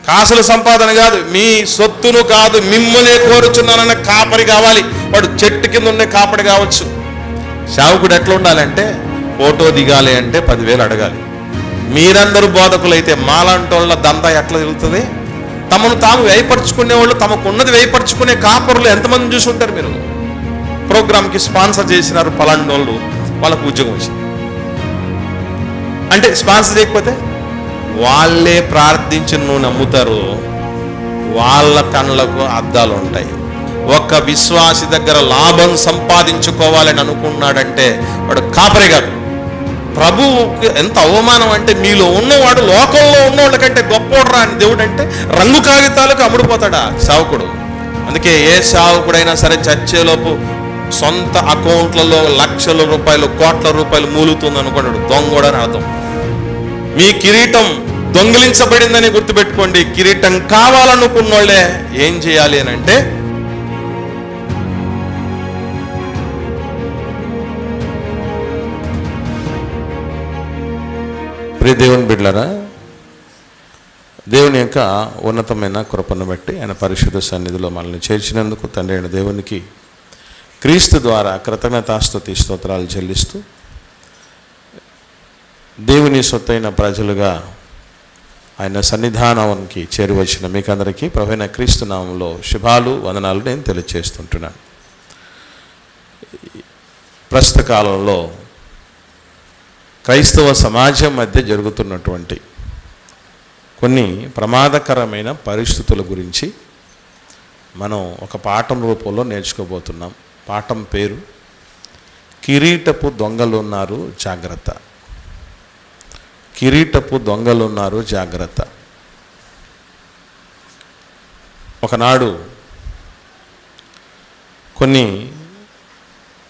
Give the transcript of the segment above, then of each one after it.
కాసుల సంపాదన కాదు, మీ సొత్తును కాదు, మిమ్మల్నే కోరుచున్నానన్న కాపరి కావాలి. వాడు చెట్టు కింద ఉండే కాపరి కావచ్చు. సేవకుడు ఎట్లా ఉండాలంటే ఫోటో దిగాలి అంటే 10,000 అడగాలి. మీరందరూ బోధకులైతే మాలాంటి వాళ్ళ దందా ఎట్లా తిరుగుతుంది? తమను తాము వ్యయపరుచుకునే వాళ్ళు, తమకున్నది వ్యయపరుచుకునే కాపరులు ఎంతమంది చూసి ఉంటారు మీరు? ప్రోగ్రామ్కి స్పాన్సర్ చేసినారు పలాంటి వాళ్ళు, వాళ్ళకు ఉద్యోగం వచ్చింది అంటే స్పాన్సర్ చేయకపోతే వాళ్ళే ప్రార్థించి నువ్వు నమ్ముతారు, వాళ్ళ కళ్ళకు అద్దాలు ఉంటాయి. ఒక్క విశ్వాసి దగ్గర లాభం సంపాదించుకోవాలని అనుకున్నాడంటే వాడు కాపరి కాదు. ప్రభువుకి ఎంత అవమానం అంటే, మీలో ఉన్నవాడు లోకంలో ఉన్నవాళ్ళ కంటే గొప్పవాడురా అని దేవుడు అంటే రంగు కాగితాలకు అమ్ముడుపోతాడా సేవకుడు? అందుకే ఏ సేవకుడైనా సరే చచ్చేలోపు సొంత అకౌంట్లలో లక్షల రూపాయలు, కోట్ల రూపాయలు మూలుతుంది అనుకున్నాడు దొంగోడని అర్థం. మీ కిరీటం దొంగిలించబడిందని గుర్తుపెట్టుకోండి. కిరీటం కావాలనుకున్న వాళ్ళే ఏం చేయాలి అని అంటే, ప్రియ దేవుని బిడ్డలారా, దేవుని యొక్క ఉన్నతమైన కృపను బట్టి ఆయన పరిశుద్ధ సన్నిధిలో మనల్ని చేర్చినందుకు తండ్రి అయిన దేవునికి క్రీస్తు ద్వారా కృతజ్ఞతాస్తుతి స్తోత్రాలు చెల్లిస్తూ, దేవుని సొత్తైన ప్రజలుగా ఆయన సన్నిధానానికి చేరువచ్చిన మీకందరికీ ప్రభువైన క్రీస్తు నామంలో శుభాలు, వందనాలు నేను తెలియజేస్తుంటున్నాను. ప్రస్తుత కాలంలో క్రైస్తవ సమాజం మధ్య జరుగుతున్నటువంటి కొన్ని ప్రమాదకరమైన పరిస్థితుల గురించి మనం ఒక పాఠం రూపంలో నేర్చుకోబోతున్నాం. పాఠం పేరు కిరీటపు దొంగలున్నారు జాగ్రత్త. కిరీటపు దొంగలున్నారు జాగ్రత్త. ఒకనాడు కొన్ని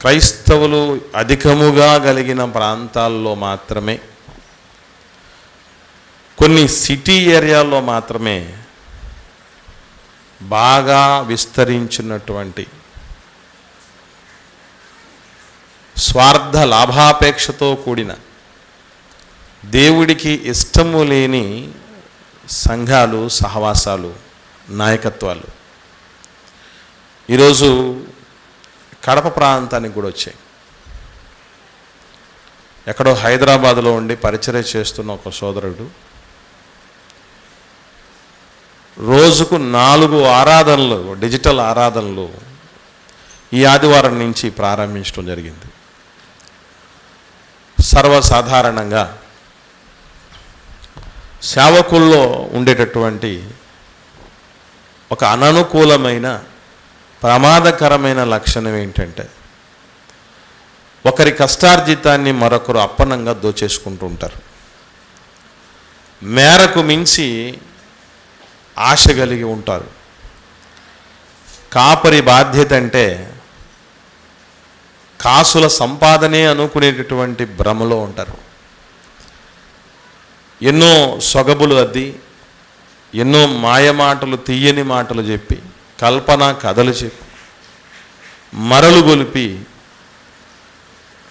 క్రైస్తవులు అధికముగా కలిగిన ప్రాంతాల్లో మాత్రమే, కొన్ని సిటీ ఏరియాల్లో మాత్రమే బాగా విస్తరించినటువంటి స్వార్థ లాభాపేక్షతో కూడిన దేవుడికి ఇష్టము లేని సంఘాలు, సహవాసాలు, నాయకత్వాలు ఈరోజు కడప ప్రాంతానికి కూడా వచ్చాయి. ఎక్కడో హైదరాబాద్లో ఉండి పరిచర్య చేస్తున్న ఒక సోదరుడు రోజుకు 4 ఆరాధనలు, డిజిటల్ ఆరాధనలు ఈ ఆదివారం నుంచి ప్రారంభించడం జరిగింది. సర్వసాధారణంగా సేవకుల్లో ఉండేటటువంటి ఒక అననుకూలమైన ప్రమాదకరమైన లక్షణం ఏంటంటే, ఒకరి కష్టార్జితాన్ని మరొకరు అప్పనంగా దోచేసుకుంటూ ఉంటారు. మేరకు మించి ఆశ కలిగి ఉంటారు. కాపరి బాధ్యత అంటే కాసుల సంపాదనే అనుకునేటటువంటి భ్రమలో ఉంటారు. ఎన్నో సొగబులు అద్ది, ఎన్నో మాయమాటలు, తీయని మాటలు చెప్పి, కల్పన కథలు చెప్పి, మరలు గొలిపి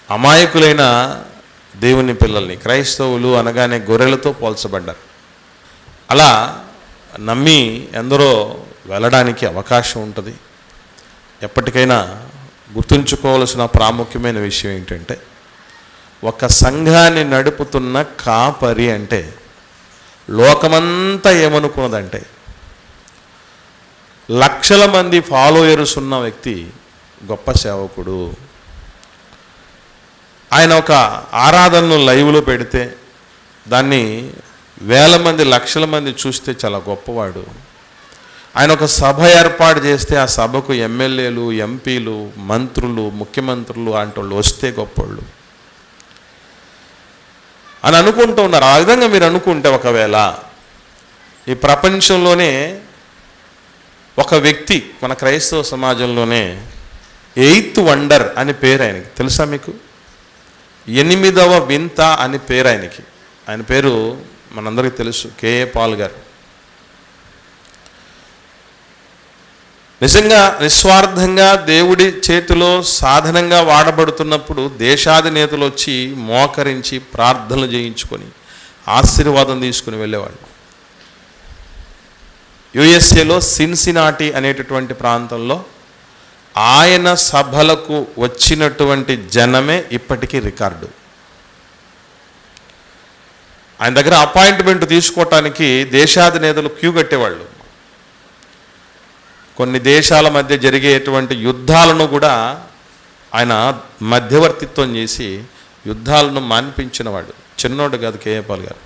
అమాయకులైన దేవుని పిల్లల్ని, క్రైస్తవులు అనగానే గొర్రెలతో పోల్చబడ్డారు. అలా నమ్మి ఎందరో వెళ్ళడానికి అవకాశం ఉంటుంది. ఎప్పటికైనా గుర్తుంచుకోవాల్సిన ప్రాముఖ్యమైన విషయం ఏంటంటే, ఒక సంఘాన్ని నడుపుతున్న కాపరి అంటే లోకమంతా ఏమనుకున్నదంటే, లక్షల మంది ఫాలోయర్స్ ఉన్న వ్యక్తి గొప్ప సేవకుడు. ఆయన ఒక ఆరాధనను లైవ్లో పెడితే దాన్ని వేల మంది, లక్షల మంది చూస్తే చాలా గొప్పవాడు. ఆయన ఒక సభ ఏర్పాటు చేస్తే ఆ సభకు ఎమ్మెల్యేలు, ఎంపీలు, మంత్రులు, ముఖ్యమంత్రులు అంటోళ్ళు వస్తే గొప్పవాళ్ళు అని అనుకుంటూ ఉన్నారు. ఆ విధంగా మీరు అనుకుంటే, ఒకవేళ ఈ ప్రపంచంలోనే ఒక వ్యక్తి, మన క్రైస్తవ సమాజంలోనే 8th వండర్ అని పేరు ఆయనకి తెలుసా మీకు? 8వ వింత అని పేరు ఆయనకి. ఆయన పేరు మనందరికీ తెలుసు, కేఏ పాల్ గారు. నిజంగా నిస్వార్థంగా దేవుడి చేతిలో సాధనంగా వాడబడుతున్నప్పుడు దేశాధినేతలు వచ్చి మోకరించి ప్రార్థనలు చేయించుకొని ఆశీర్వాదం తీసుకుని వెళ్ళేవాళ్ళు. యుఎస్ఏలో సిన్సినాటి అనేటటువంటి ప్రాంతంలో ఆయన సభలకు వచ్చినటువంటి జనమే ఇప్పటికీ రికార్డు. ఆయన దగ్గర అపాయింట్మెంట్ తీసుకోవటానికి దేశాధినేతలు క్యూ కట్టేవాళ్ళు. కొన్ని దేశాల మధ్య జరిగేటువంటి యుద్ధాలను కూడా ఆయన మధ్యవర్తిత్వం చేసి యుద్ధాలను మాన్పించినవాడు. చిన్నోడు కాదు కేఏ పాల్ గారు.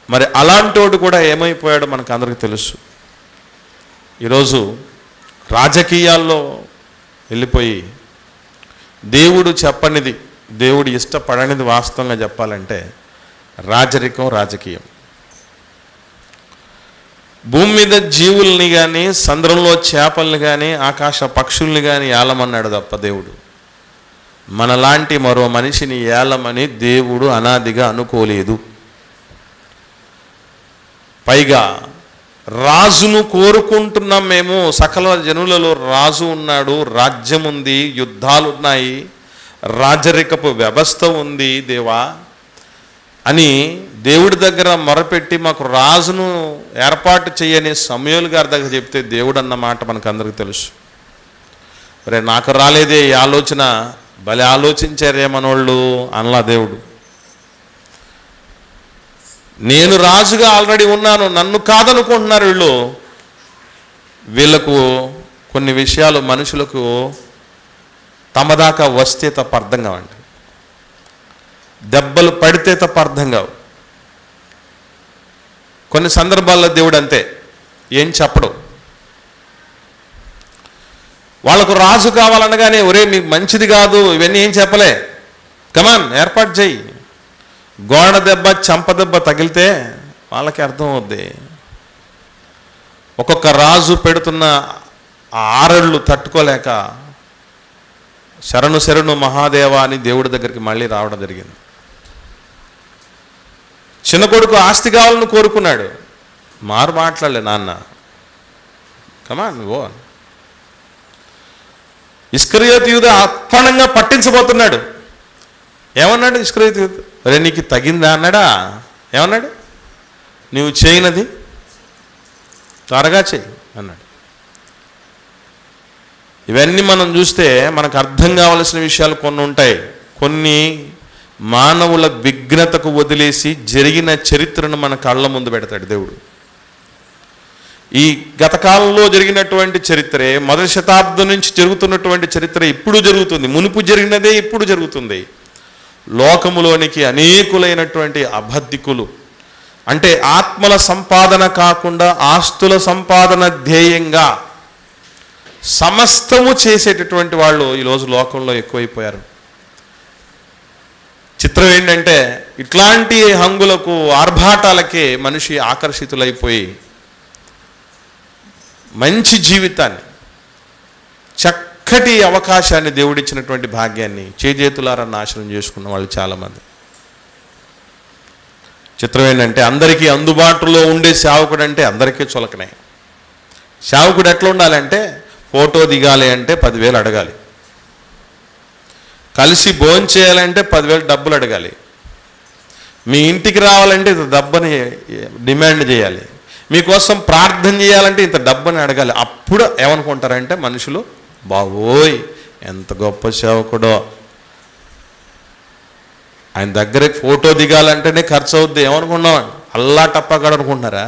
మరి అలాంటోడు కూడా ఏమైపోయాడో మనకు అందరికీ తెలుసు. ఈరోజు రాజకీయాల్లో వెళ్ళిపోయి దేవుడు చెప్పనిది, దేవుడు ఇష్టపడనిది వాస్తవంగా చెప్పాలంటే రాజరికం, రాజకీయం. భూమి మీద జీవుల్ని కానీ, సంద్రంలో చేపల్ని కానీ, ఆకాశ పక్షుల్ని కానీ ఏలమన్నాడు తప్ప దేవుడు మనలాంటి మరో మనిషిని ఏలమని దేవుడు అనాదిగా అనుకోలేదు. పైగా రాజును కోరుకుంటున్నాం మేము. సకల జనులలో రాజు ఉన్నాడు, రాజ్యం ఉంది, యుద్ధాలున్నాయి, రాజరికపు వ్యవస్థ ఉంది దేవా అని దేవుడి దగ్గర మొరపెట్టి మాకు రాజును ఏర్పాటు చేయని సమూయేలు గారి దగ్గర చెప్తే దేవుడు అన్న మాట మనకు అందరికీ తెలుసు. మరి నాకు రాలేదే ఈ ఆలోచన, భలే ఆలోచించారేమనోళ్ళు అనలా దేవుడు. నేను రాజుగా ఆల్రెడీ ఉన్నాను, నన్ను కాదనుకుంటున్నారు వీళ్ళు. వీళ్ళకు కొన్ని విషయాలు మనుషులకు తమ దాకా వస్తే తప్ప అర్థం కావండి, దెబ్బలు పడితే తప్ప అర్థం కావు. కొన్ని సందర్భాల్లో దేవుడు అంతే, ఏం చెప్పడు. వాళ్ళకు రాజు కావాలనగానే ఒరే మీకు మంచిది కాదు ఇవన్నీ ఏం చెప్పలే, కమాన్ ఏర్పాటు చేయి. గోడ దెబ్బ, చంప దెబ్బ తగిలితే వాళ్ళకి అర్థం అవుద్ది. ఒక్కొక్క రాజు పెడుతున్న ఆరళ్ళు తట్టుకోలేక శరణు శరణు మహాదేవ అని దేవుడి దగ్గరికి మళ్ళీ రావడం జరిగింది. చిన్న కొడుకు ఆస్తి కావాలని కోరుకున్నాడు, మారు మాట్లాడలే నాన్న, కమాన్ గో. ఇస్కరియోతు యూదా అప్పణంగా పట్టించబోతున్నాడు. ఏమన్నాడు ఇస్కరియోతు యూదా? అరే నీకు తగిందా అన్నాడా? ఏమన్నాడు? నువ్వు చేయనది త్వరగా చెయ్యి అన్నాడు. ఇవన్నీ మనం చూస్తే మనకు అర్థం కావలసిన విషయాలు కొన్ని ఉంటాయి. కొన్ని మానవుల విఘ్నతకు వదిలేసి జరిగిన చరిత్రను మన కళ్ళ ముందు పెడతాడు దేవుడు. ఈ గత కాలంలో జరిగినటువంటి చరిత్రే, మొదటి శతాబ్దం నుంచి జరుగుతున్నటువంటి చరిత్ర ఇప్పుడు జరుగుతుంది, మునుపు జరిగినదే ఇప్పుడు జరుగుతుంది. లోకములోనికి అనేకులైనటువంటి అబద్ధికులు, అంటే ఆత్మల సంపాదన కాకుండా ఆస్తుల సంపాదన ధ్యేయంగా సమస్తము చేసేటటువంటి వాళ్ళు ఈరోజు లోకంలో ఎక్కువైపోయారు. చిత్రం ఏంటంటే ఇట్లాంటి హంగులకు, ఆర్భాటాలకే మనిషి ఆకర్షితులైపోయి మంచి జీవితాన్ని, చక్కటి అవకాశాన్ని, దేవుడిచ్చినటువంటి భాగ్యాన్ని చేజేతులారా నాశనం చేసుకున్న వాళ్ళు చాలామంది. చిత్రం ఏంటంటే అందరికీ అందుబాటులో ఉండే సేవకుడు అంటే అందరికీ చులకనే. సేవకుడు ఎట్లా ఉండాలంటే ఫోటో దిగాలి అంటే 10,000 అడగాలి, కలిసి భోజనం చేయాలంటే 10,000 డబ్బులు అడగాలి, మీ ఇంటికి రావాలంటే ఇంత డబ్బని డిమాండ్ చేయాలి, మీకోసం ప్రార్థన చేయాలంటే ఇంత డబ్బని అడగాలి. అప్పుడు ఏమనుకుంటారంటే మనుషులు, బావోయ్ ఎంత గొప్ప సేవకుడో, ఆయన దగ్గరికి ఫోటో దిగాలంటేనే ఖర్చు అవుద్ది, ఏమనుకున్నాం అల్లా టప్పాగాడు అనుకుంటున్నారా?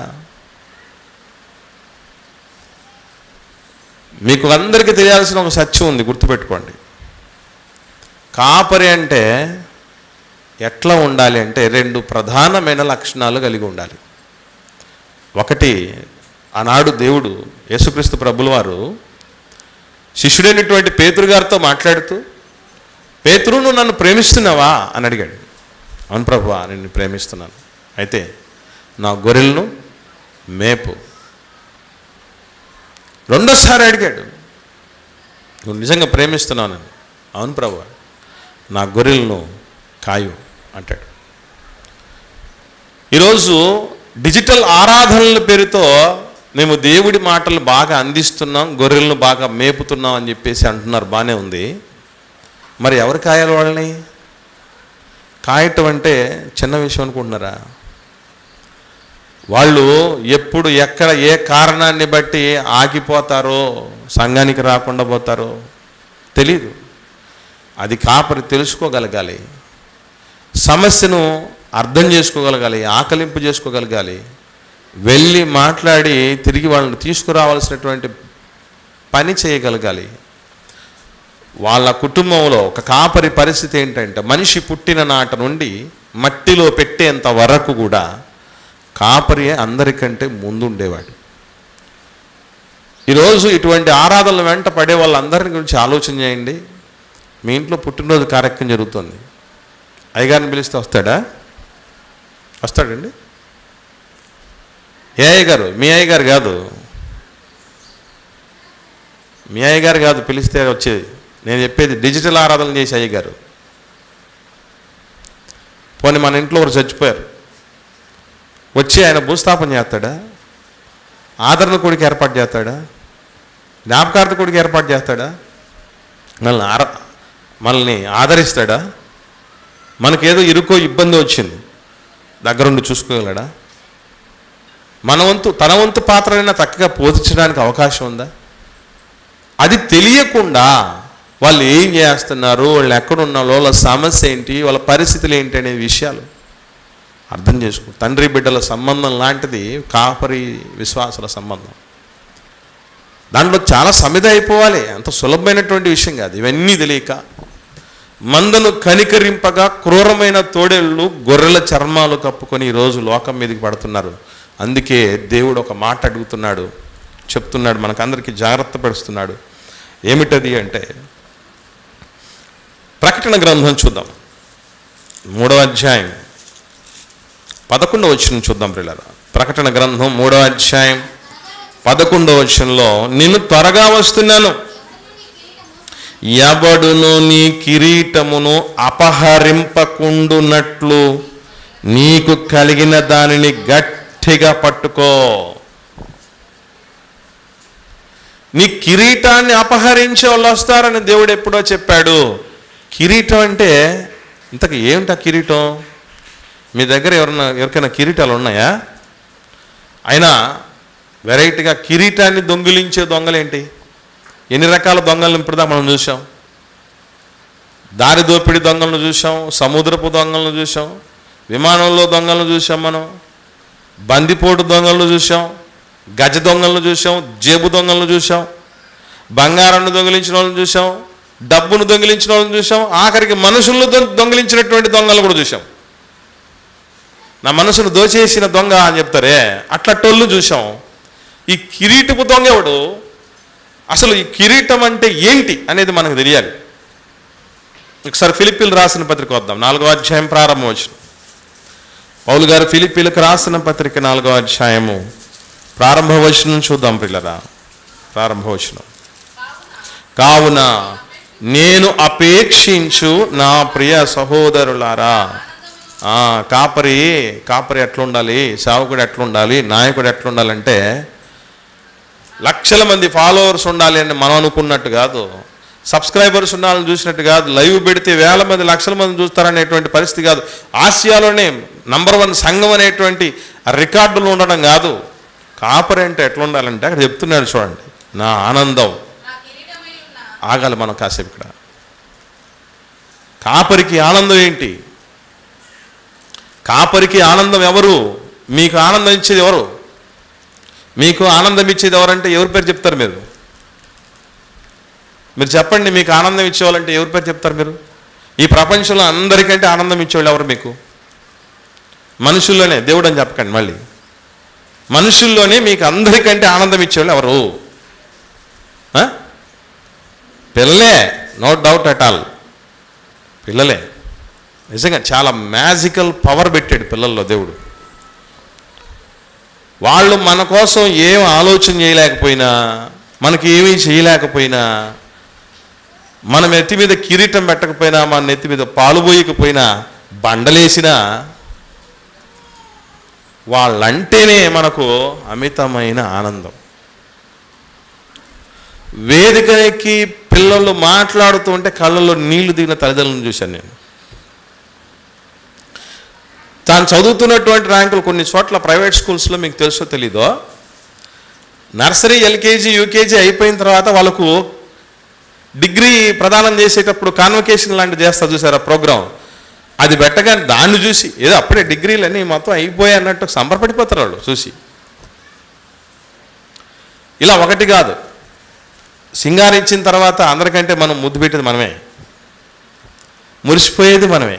మీకు అందరికీ తెలియాల్సిన ఒక సత్యం ఉంది, గుర్తుపెట్టుకోండి. కాపరి అంటే ఎట్లా ఉండాలి అంటే 2 ప్రధానమైన లక్షణాలు కలిగి ఉండాలి. ఒకటి, ఆనాడు దేవుడు యేసుక్రీస్తు ప్రభుల వారు శిష్యుడైనటువంటి పేతురు గారితో మాట్లాడుతూ, పేతురు నువ్వు నన్ను ప్రేమిస్తున్నావా అని అడిగాడు. అవును ప్రభువా నేను ప్రేమిస్తున్నాను, అయితే నా గొర్రెలను మేపు. రెండోసారి అడిగాడు, నువ్వు నిజంగా ప్రేమిస్తున్నావు నన్ను? అవును ప్రభువా, నా గొర్రెలను కాయు అంటాడు. ఈరోజు డిజిటల్ ఆరాధనల పేరుతో మేము దేవుడి మాటలు బాగా అందిస్తున్నాం, గొర్రెలను బాగా మేపుతున్నాం అని చెప్పేసి అంటున్నారు, బాగానే ఉంది. మరి ఎవరు కాయాలి వాళ్ళని? కాయటం అంటే చిన్న విషయం అనుకుంటున్నారా? వాళ్ళు ఎప్పుడు ఎక్కడ ఏ కారణాన్ని బట్టి ఆగిపోతారో, సంఘానికి రాకుండా పోతారో తెలీదు. అది కాపరి తెలుసుకోగలగాలి, సమస్యను అర్థం చేసుకోగలగాలి, ఆకలింపు చేసుకోగలగాలి, వెళ్ళి మాట్లాడి తిరిగి వాళ్ళని తీసుకురావాల్సినటువంటి పని చేయగలగాలి. వాళ్ళ కుటుంబంలో ఒక కాపరి పరిస్థితి ఏంటంటే, మనిషి పుట్టిన నాటి నుండి మట్టిలో పెట్టేంత వరకు కూడా కాపరి అందరికంటే ముందుండేవాడు. ఈరోజు ఇటువంటి ఆరాధనల వెంట పడే వాళ్ళందరి గురించి ఆలోచన చేయండి. మీ ఇంట్లో పుట్టినరోజు కార్యక్రమం జరుగుతుంది, అయ్యగారిని పిలిస్తే వస్తాడా? వస్తాడండి? ఏ అయ్యగారు? మీ అయ్యగారు కాదు, మీ అయ్యగారు కాదు పిలిస్తే వచ్చేది. నేను చెప్పేది డిజిటల్ ఆరాధన చేసే అయ్యగారు. పోనీ మన ఇంట్లో ఒకరు చచ్చిపోయారు, వచ్చి ఆయన భూస్థాపన చేస్తాడా? ఆదరణ కొడుకు ఏర్పాటు చేస్తాడా? జ్ఞాపకార్థ కొడుకు ఏర్పాటు చేస్తాడా? మనల్ని ఆదరిస్తాడా? మనకేదో ఇరుకో ఇబ్బంది వచ్చింది, దగ్గరుండి చూసుకోగలడా? తన వంతు పాత్రలైనా చక్కగా పోషించడానికి అవకాశం ఉందా? అది తెలియకుండా వాళ్ళు ఏం చేస్తున్నారు, వాళ్ళు ఎక్కడున్నారో, వాళ్ళ సమస్య ఏంటి, వాళ్ళ పరిస్థితులు ఏంటి అనే విషయాలు అర్థం చేసుకో. తండ్రి బిడ్డల సంబంధం లాంటిది కాపరి విశ్వాసాల సంబంధం. దాంట్లో చాలా సమిధ అయిపోవాలి, అంత సులభమైనటువంటి విషయం కాదు. ఇవన్నీ తెలియక మందను కనికరింపగా క్రూరమైన తోడేళ్ళు గొర్రెల చర్మాలు కప్పుకొని ఈరోజు లోకం మీదకి పడుతున్నారు. అందుకే దేవుడు ఒక మాట అడుగుతున్నాడు, చెప్తున్నాడు, మనకందరికీ జాగ్రత్త పరుస్తున్నాడు. ఏమిటది అంటే, ప్రకటన గ్రంథం చూద్దాం, 3వ అధ్యాయం 11వ వచనం చూద్దాం ప్రియులారా. ప్రకటన గ్రంథం 3వ అధ్యాయం 11వ వచనంలో, నిన్ను త్వరగా వస్తున్నాను, ఎవడును నీ కిరీటమును అపహరింపకుండునట్లు నీకు కలిగిన దానిని గట్టిగా పట్టుకో. నీ కిరీటాన్ని అపహరించే వాళ్ళు వస్తారని దేవుడు ఎప్పుడో చెప్పాడు. కిరీటం అంటే ఇంతకు ఏమిటా కిరీటం? మీ దగ్గర ఎవరికైనా కిరీటాలు ఉన్నాయా? అయినా వెరైటీగా కిరీటాన్ని దొంగిలించే దొంగలేంటి? ఎన్ని రకాల దొంగలను ఇప్పుడుదా మనం చూసాం. దారి దోపిడి దొంగలను చూసాం, సముద్రపు దొంగలను చూసాం, విమానంలో దొంగలను చూసాం, మనం బందిపోటు దొంగలను చూసాం, గజ దొంగలను చూసాం, జేబు దొంగలను చూసాం, బంగారాన్ని దొంగిలించిన వాళ్ళని చూసాం, డబ్బును దొంగిలించిన వాళ్ళని చూసాం, ఆఖరికి మనుషులను దొంగిలించినటువంటి దొంగలు కూడా చూసాం. నా మనసును దోచేసిన దొంగ అని చెప్తారే, అట్లటోళ్ళు చూసాం. ఈ కిరీటపు దొంగ ఎవడు? అసలు ఈ కిరీటం అంటే ఏంటి అనేది మనకు తెలియాలి. ఒకసారి ఫిలిప్పీలు రాసిన పత్రిక వద్దాం, 4వ అధ్యాయం ప్రారంభ వచనం. పౌలు గారు ఫిలిప్పీలకు రాసిన పత్రిక 4వ అధ్యాయము ప్రారంభ వచనం చూద్దాం పిల్లరా. ప్రారంభ వచనం, కావున నేను అపేక్షించు నా ప్రియ సహోదరులారా. కాపరి ఎట్లుండాలి, సేవకుడు ఎట్లుండాలి, నాయకుడు ఎట్లుండాలంటే లక్షల మంది ఫాలోవర్స్ ఉండాలి అని మనం అనుకున్నట్టు కాదు, సబ్స్క్రైబర్స్ ఉండాలని చూసినట్టు కాదు, లైవ్ పెడితే వేల మంది లక్షల మంది చూస్తారనేటువంటి పరిస్థితి కాదు, ఆసియాలోనే నంబర్ 1 సంఘం అనేటువంటి రికార్డులు ఉండడం కాదు. కాపరి అంటే ఎట్లా ఉండాలంటే అక్కడ చెప్తున్నాడు చూడండి, నా ఆనందం. ఆగాలి మనం కాసేపు ఇక్కడ. కాపరికి ఆనందం ఏంటి? కాపరికి ఆనందం ఎవరు? మీకు ఆనందం ఇచ్చేది ఎవరు? మీకు ఆనందం ఇచ్చేది ఎవరంటే ఎవరి పేరు చెప్తారు మీరు? మీరు చెప్పండి, మీకు ఆనందం ఇచ్చేవాళ్ళంటే ఎవరి పేరు చెప్తారు మీరు? ఈ ప్రపంచంలో అందరికంటే ఆనందం ఇచ్చేవాళ్ళు ఎవరు మీకు? మనుషుల్లోనే, దేవుడు అని చెప్పకండి మళ్ళీ, మనుషుల్లోనే మీకు అందరికంటే ఆనందం ఇచ్చేవాళ్ళు ఎవరు? పిల్లలే, నో డౌట్ అట్ ఆల్, పిల్లలే. నిజంగా చాలా మ్యాజికల్ పవర్ పెట్టాడు పిల్లల్లో దేవుడు. వాళ్ళు మన కోసం ఏం ఆలోచన చేయలేకపోయినా, మనకి ఏమీ చేయలేకపోయినా, మన నెత్తి మీద కిరీటం పెట్టకపోయినా, మన నెత్తి మీద పాలు పోయకపోయినా, బండలేసినా, వాళ్ళంటేనే మనకు అమితమైన ఆనందం. వేదికకి పిల్లలు మాట్లాడుతూ ఉంటే కళ్ళల్లో నీళ్లు దిగిన తల్లిదండ్రులను చూశాను నేను. తాను చదువుతున్నటువంటి ర్యాంకులు కొన్ని చోట్ల ప్రైవేట్ స్కూల్స్లో మీకు తెలుసో తెలీదో, నర్సరీ, ఎల్కేజీ, యూకేజీ అయిపోయిన తర్వాత వాళ్ళకు డిగ్రీ ప్రదానం చేసేటప్పుడు కాన్వకేషన్ లాంటిది చేస్తా చూసారా ప్రోగ్రాం, అది పెట్టగానే దాన్ని చూసి ఏదో అప్పుడే డిగ్రీలన్నీ మొత్తం అయిపోయాయి అన్నట్టు సంబరపడిపోతారు వాళ్ళు చూసి. ఇలా ఒకటి కాదు, సింగారించిన తర్వాత అందరికంటే మనం ముద్దు పెట్టేది మనమే, మురిసిపోయేది మనమే.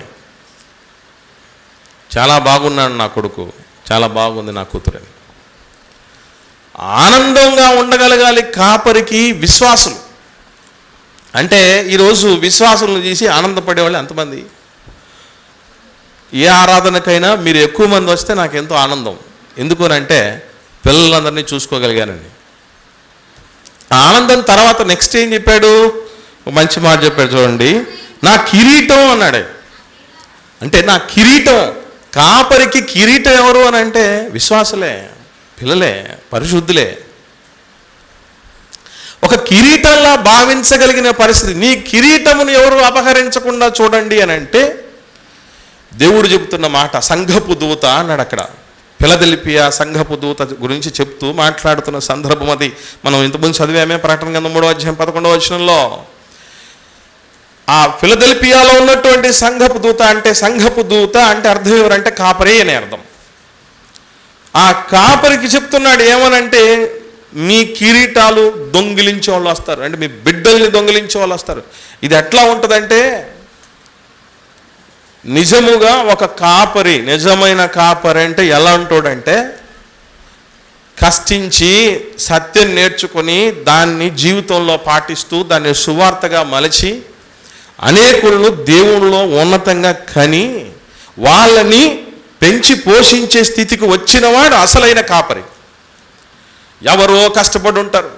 చాలా బాగున్నాడు నా కొడుకు, చాలా బాగుంది నా కూతురని ఆనందంగా ఉండగలగాలి కాపరికి విశ్వాసులు. అంటే ఈరోజు విశ్వాసులను చూసి ఆనందపడేవాళ్ళు ఎంతమంది? ఏ ఆరాధనకైనా మీరు ఎక్కువ మంది వస్తే నాకు ఎంతో ఆనందం. ఎందుకనంటే పిల్లలందరినీ చూసుకోగలిగానని. ఆనందం తర్వాత నెక్స్ట్ ఏం చెప్పాడు? మంచి మాట చెప్పాడు చూడండి, నా కిరీటం అన్నాడు. అంటే నా కిరీటం, కాపరికి కిరీటం ఎవరు అని అంటే విశ్వాసులే, పిల్లలే, పరిశుద్ధులే. ఒక కిరీటంలా భావించగలిగిన పరిస్థితి. నీ కిరీటమును ఎవరు అపహరించకుండా చూడండి అని అంటే దేవుడు చెబుతున్న మాట. సంఘపు దూత అన్నాడు అక్కడ. ఫిలదెల్ఫియా సంఘపు దూత గురించి చెప్తూ మాట్లాడుతున్న సందర్భం అది. మనం ఇంతకుముందు చదివామే ప్రకటన గ్రంథం 3వ అధ్యాయం 11వ వచనంలో. ఆ ఫిలదెల్ఫియాలో ఉన్నటువంటి సంఘపు దూత అంటే, సంఘపు దూత అంటే అర్థం ఎవరంటే కాపరి అనే అర్థం. ఆ కాపరికి చెప్తున్నాడు ఏమనంటే, మీ కిరీటాలు దొంగిలించే వాళ్ళు వస్తారు, అంటే మీ బిడ్డల్ని దొంగిలించే వాళ్ళు వస్తారు. ఇది ఎట్లా ఉంటుందంటే, నిజముగా ఒక కాపరి, నిజమైన కాపరి అంటే ఎలా ఉంటాడంటే, కష్టించి సత్యం నేర్చుకొని దాన్ని జీవితంలో పాటిస్తూ దాన్ని సువార్తగా మలచి అనేకులను దేవునిలో ఉన్నతంగా కని వాళ్ళని పెంచి పోషించే స్థితికి వచ్చినవాడు అసలైన కాపరి. ఎవరో కష్టపడి ఉంటారు,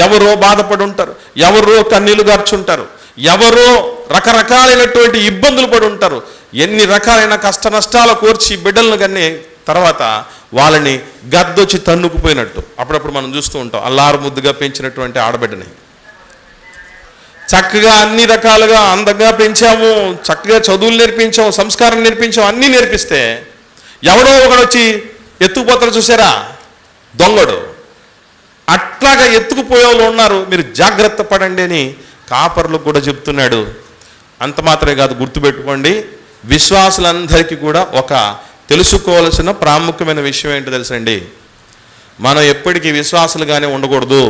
ఎవరో బాధపడి ఉంటారు, ఎవరో కన్నీళ్లు గార్చుంటారు, ఎవరో రకరకాలైనటువంటి ఇబ్బందులు పడి ఉంటారు. ఎన్ని రకాలైన కష్ట నష్టాలు కోర్చి బిడ్డలను కన్నీ తర్వాత వాళ్ళని గద్దొచ్చి తన్నుకుపోయినట్టు అప్పుడప్పుడు మనం చూస్తూ ఉంటాం. అల్లారు ముద్దుగా పెంచినటువంటి ఆడబిడ్డని చక్కగా అన్ని రకాలుగా అందంగా పెంచాము, చక్కగా చదువులు నేర్పించాము, సంస్కారం నేర్పించాము, అన్నీ నేర్పిస్తే ఎవడో ఒకడు వచ్చి ఎత్తుకుపోతారు చూసారా, దొంగడు. అట్లాగా ఎత్తుకుపోయే వాళ్ళు ఉన్నారు, మీరు జాగ్రత్త పడండి అని కాపర్లకు కూడా చెప్తున్నాడు. అంత మాత్రమే కాదు, గుర్తుపెట్టుకోండి, విశ్వాసులందరికీ కూడా ఒక తెలుసుకోవాల్సిన ప్రాముఖ్యమైన విషయం ఏంటో తెలుసండి. మనం ఎప్పటికీ విశ్వాసులుగానే ఉండకూడదు.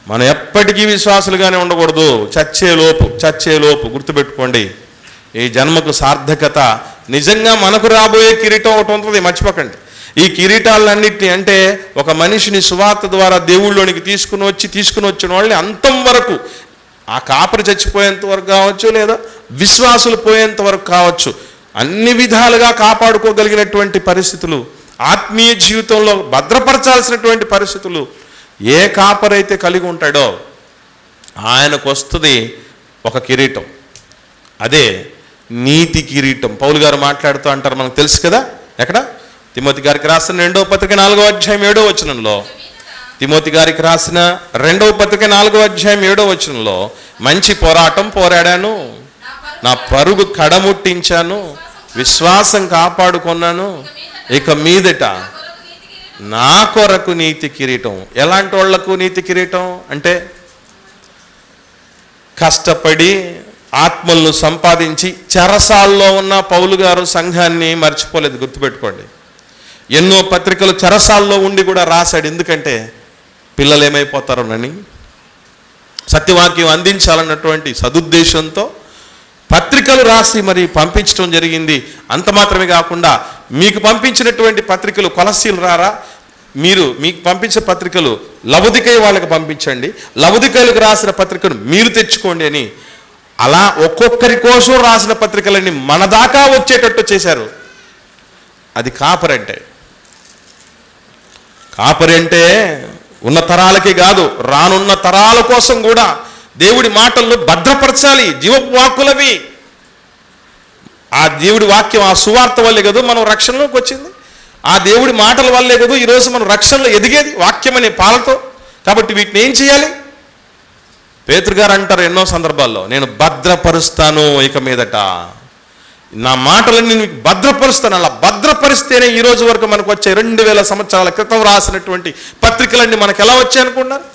మనం ఎప్పటికీ విశ్వాసులుగానే ఉండకూడదు. చచ్చేలోపు గుర్తుపెట్టుకోండి. ఈ జన్మకు సార్థకత నిజంగా మనకు రాబోయే కిరీటం ఒకటి ఉంటుంది, మర్చిపోకండి. ఈ కిరీటాలన్నింటినీ అంటే ఒక మనిషిని సువార్త ద్వారా దేవుళ్ళలోనికి తీసుకుని వచ్చిన వాళ్ళని అంతం వరకు, ఆ కాపరి చచ్చిపోయేంత వరకు కావచ్చు, లేదా విశ్వాసులు పోయేంత వరకు కావచ్చు, అన్ని విధాలుగా కాపాడుకోగలిగినటువంటి పరిస్థితులు, ఆత్మీయ జీవితంలో భద్రపరచాల్సినటువంటి పరిస్థితులు ఏ కాపరైతే కలిగి ఉంటాడో ఆయనకు వస్తుంది ఒక కిరీటం. అదే నీతి కిరీటం. పౌలు గారు మాట్లాడుతూ అంటారు, మనకు తెలుసు కదా, ఎక్కడ? తిమోతి గారికి రాసిన 2వ పత్రిక 4వ అధ్యాయం 7వ వచనంలో, తిమోతి గారికి రాసిన 2వ పత్రిక 4వ అధ్యాయం 7వ వచనంలో, మంచి పోరాటం పోరాడాను, నా పరుగు కడముట్టించాను, విశ్వాసం కాపాడుకున్నాను, ఇక మీదట నా కొరకు నీతి కిరీటం. ఎలాంటి వాళ్లకు నీతి కిరీటం అంటే, కష్టపడి ఆత్మలను సంపాదించి చెరసాల్లో ఉన్న పౌలు గారు సంఘాన్ని మర్చిపోలేదు, గుర్తుపెట్టుకోండి. ఎన్నో పత్రికలు చెరసాల్లో ఉండి కూడా రాశాడు. ఎందుకంటే పిల్లలు ఏమైపోతారోనని, సత్యవాక్యం అందించాలన్నటువంటి సదుద్దేశంతో పత్రికలు రాసి మరి పంపించడం జరిగింది. అంత మాత్రమే కాకుండా మీకు పంపించినటువంటి పత్రికలు, కొలస్సీలు రారా, మీకు పంపించిన పత్రికలు లవొదికయ వాళ్ళకి పంపించండి, లవొదికయలకు రాసిన పత్రికను మీరు తెచ్చుకోండి అని అలా ఒక్కొక్కరి కోసం రాసిన పత్రికలన్నీ మన దాకా వచ్చేటట్టు చేశారు. అది కాపరి అంటే. కాపరి అంటే ఉన్న తరాలకే కాదు, రానున్న తరాల కోసం కూడా దేవుడి మాటల్లో భద్రపరచాలి. జీవపు వాక్కులవి. ఆ దేవుడి వాక్యం, ఆ సువార్త వల్లే కదా మనం రక్షణలోకి వచ్చింది. ఆ దేవుడి మాటల వల్లే కదా ఈరోజు మనం రక్షణలో ఎదిగేది, వాక్యం అనే పాలతో. కాబట్టి వీటిని ఏం చేయాలి? పేతురు గారు అంటారు ఎన్నో సందర్భాల్లో, నేను భద్రపరుస్తాను ఇక మీదట. నా మాటలన్నీ మీకు భద్రపరుస్తాను. అలా భద్రపరిస్తేనే ఈ రోజు వరకు మనకు వచ్చే 2000 సంవత్సరాల క్రితం రాసినటువంటి పత్రికలన్నీ మనకు ఎలా వచ్చాయి అనుకున్నారు?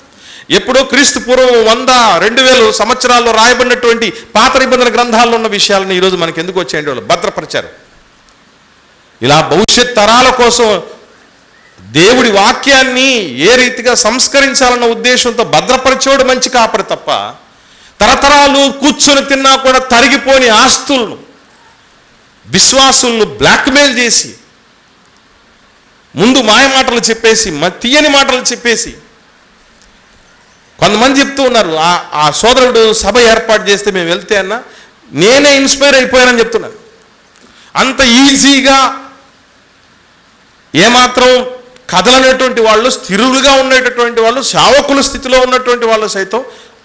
ఎప్పుడో క్రీస్తు పూర్వం 100-2000 సంవత్సరాల్లో రాయబడినటువంటి పాత నిబంధన గ్రంథాల్లో ఉన్న విషయాలను ఈరోజు మనకు ఎందుకు వచ్చాయండి? వాళ్ళు భద్రపరిచారు. ఇలా భవిష్యత్ తరాల కోసం దేవుడి వాక్యాన్ని ఏ రీతిగా సంస్కరించాలన్న ఉద్దేశంతో భద్రపరిచేవాడు మంచి కాపరి తప్ప, తరతరాలు కూర్చొని తిన్నా కూడా తరిగిపోని ఆస్తులను విశ్వాసులను బ్లాక్మెయిల్ చేసి ముందు మాయ మాటలు చెప్పేసి తీయని మాటలు చెప్పేసి కొంతమంది చెప్తూ ఉన్నారు. ఆ సోదరుడు సభ ఏర్పాటు చేస్తే మేము వెళ్తే అన్నా నేనే ఇన్స్పైర్ అయిపోయానని చెప్తున్నారు. అంత ఈజీగా ఏమాత్రం కదలనేటువంటి వాళ్ళు, స్థిరులుగా ఉండేటటువంటి వాళ్ళు, సేవకుల స్థితిలో ఉన్నటువంటి వాళ్ళు సైతం